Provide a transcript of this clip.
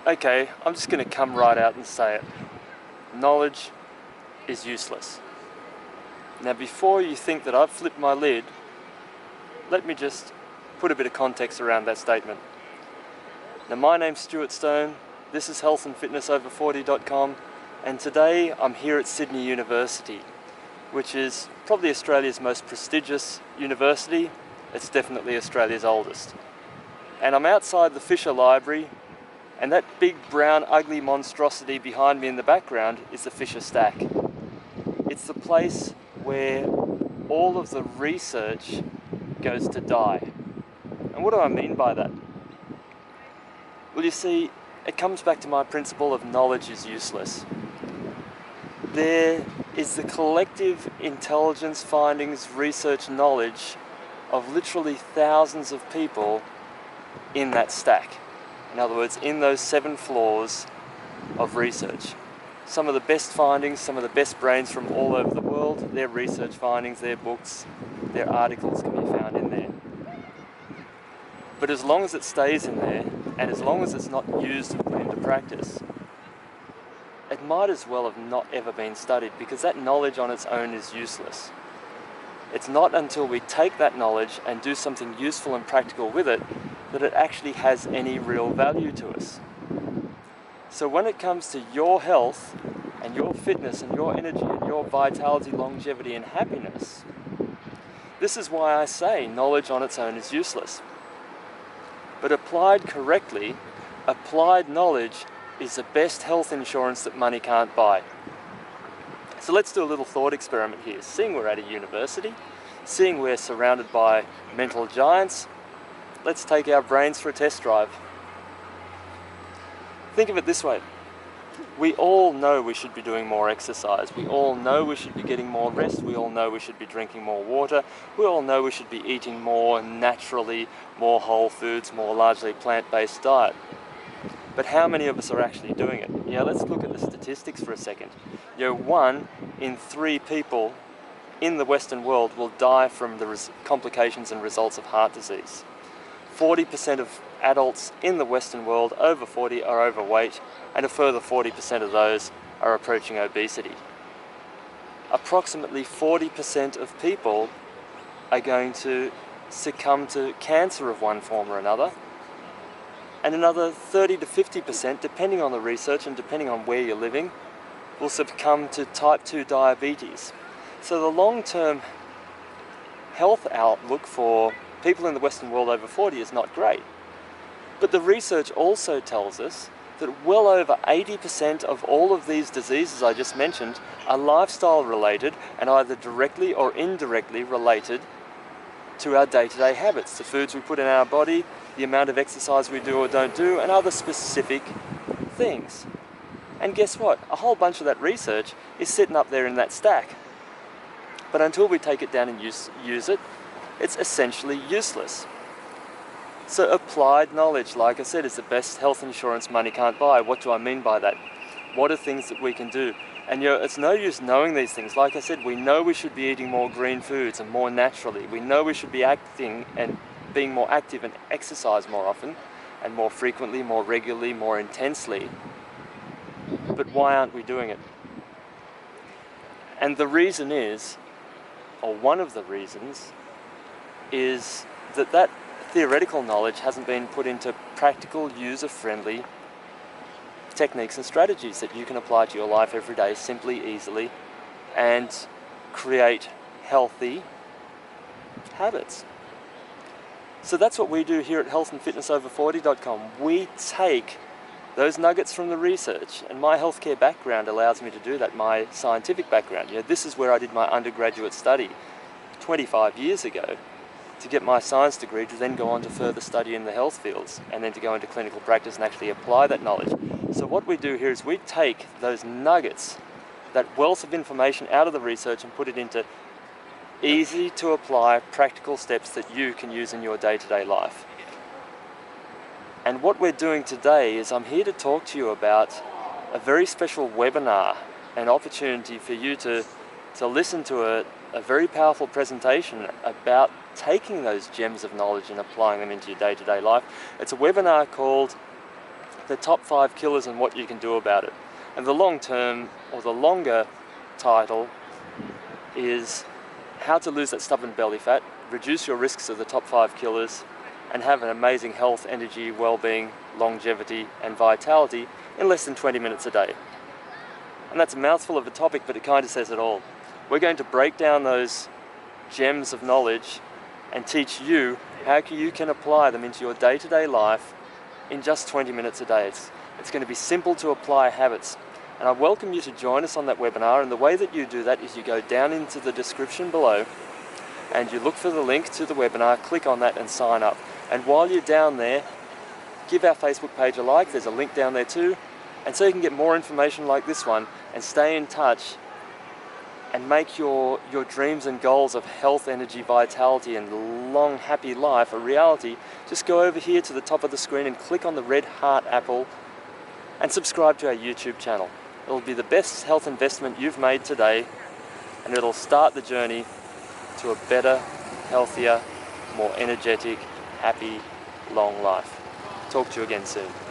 Okay, I'm just going to come right out and say it. Knowledge is useless. Now, before you think that I've flipped my lid, let me just put a bit of context around that statement. Now, my name's Stuart Stone, this is healthandfitnessover40.com, and today I'm here at Sydney University, which is probably Australia's most prestigious university. It's definitely Australia's oldest. And I'm outside the Fisher Library, and that big brown ugly monstrosity behind me in the background is the Fisher Stack. It's the place where all of the research goes to die. And what do I mean by that? Well, you see, it comes back to my principle of knowledge is useless. There is the collective intelligence, findings, research, knowledge of literally thousands of people in that stack. In other words, in those 7 floors of research. Some of the best findings, some of the best brains from all over the world, their research findings, their books, their articles can be found in there. But as long as it stays in there, and as long as it's not used and put into practice, it might as well have not ever been studied, because that knowledge on its own is useless. It's not until we take that knowledge and do something useful and practical with it that it actually has any real value to us. So when it comes to your health and your fitness and your energy and your vitality, longevity and happiness, this is why I say knowledge on its own is useless. But applied correctly, applied knowledge is the best health insurance that money can't buy. So let's do a little thought experiment here. Seeing we're at a university, seeing we're surrounded by mental giants, let's take our brains for a test drive. Think of it this way. We all know we should be doing more exercise. We all know we should be getting more rest. We all know we should be drinking more water. We all know we should be eating more naturally, more whole foods, more largely plant-based diet. But how many of us are actually doing it? Yeah, let's look at the statistics for a second. 1 in 3 people in the Western world will die from the complications and results of heart disease. 40% of adults in the Western world over 40 are overweight, and a further 40% of those are approaching obesity. Approximately 40% of people are going to succumb to cancer of one form or another, and another 30 to 50%, depending on the research and depending on where you're living, will succumb to type 2 diabetes. So the long-term health outlook for people in the Western world over 40 is not great. But the research also tells us that well over 80% of all of these diseases I just mentioned are lifestyle related and either directly or indirectly related to our day-to-day habits, the foods we put in our body, the amount of exercise we do or don't do, and other specific things. And guess what? A whole bunch of that research is sitting up there in that stack. But until we take it down and use it, it's essentially useless. So applied knowledge, like I said, is the best health insurance money can't buy. What do I mean by that? What are things that we can do? And it's no use knowing these things. Like I said, we know we should be eating more green foods and more naturally. We know we should be acting and being more active and exercise more often and more frequently, more regularly, more intensely. But why aren't we doing it? And the reason is, or one of the reasons, is that theoretical knowledge hasn't been put into practical, user-friendly techniques and strategies that you can apply to your life every day simply, easily, and create healthy habits. So that's what we do here at healthandfitnessover40.com. We take those nuggets from the research, and my healthcare background allows me to do that, my scientific background. This is where I did my undergraduate study 25 years ago, to get my science degree, to then go on to further study in the health fields, and then to go into clinical practice and actually apply that knowledge. So what we do here is we take those nuggets, that wealth of information out of the research, and put it into easy to apply practical steps that you can use in your day-to-day life. And what we're doing today is I'm here to talk to you about a very special webinar, an opportunity for you to listen to a very powerful presentation about taking those gems of knowledge and applying them into your day-to-day life. It's a webinar called the top 5 killers and what you can do about it. And the long term, or the longer title, is how to lose that stubborn belly fat, reduce your risks of the top 5 killers, and have an amazing health, energy, well-being, longevity, and vitality in less than 20 minutes a day. And that's a mouthful of a topic, but it kind of says it all. We're going to break down those gems of knowledge and teach you how you can apply them into your day-to-day life in just 20 minutes a day. It's going to be simple to apply habits. And I welcome you to join us on that webinar, and the way that you do that is you go down into the description below and you look for the link to the webinar, click on that and sign up. And while you're down there, give our Facebook page a like, there's a link down there too, and so you can get more information like this one and stay in touch and make your dreams and goals of health, energy, vitality and long happy life a reality. Just go over here to the top of the screen and click on the red heart apple and subscribe to our YouTube channel. It'll be the best health investment you've made today, and it'll start the journey to a better, healthier, more energetic, happy, long life. Talk to you again soon.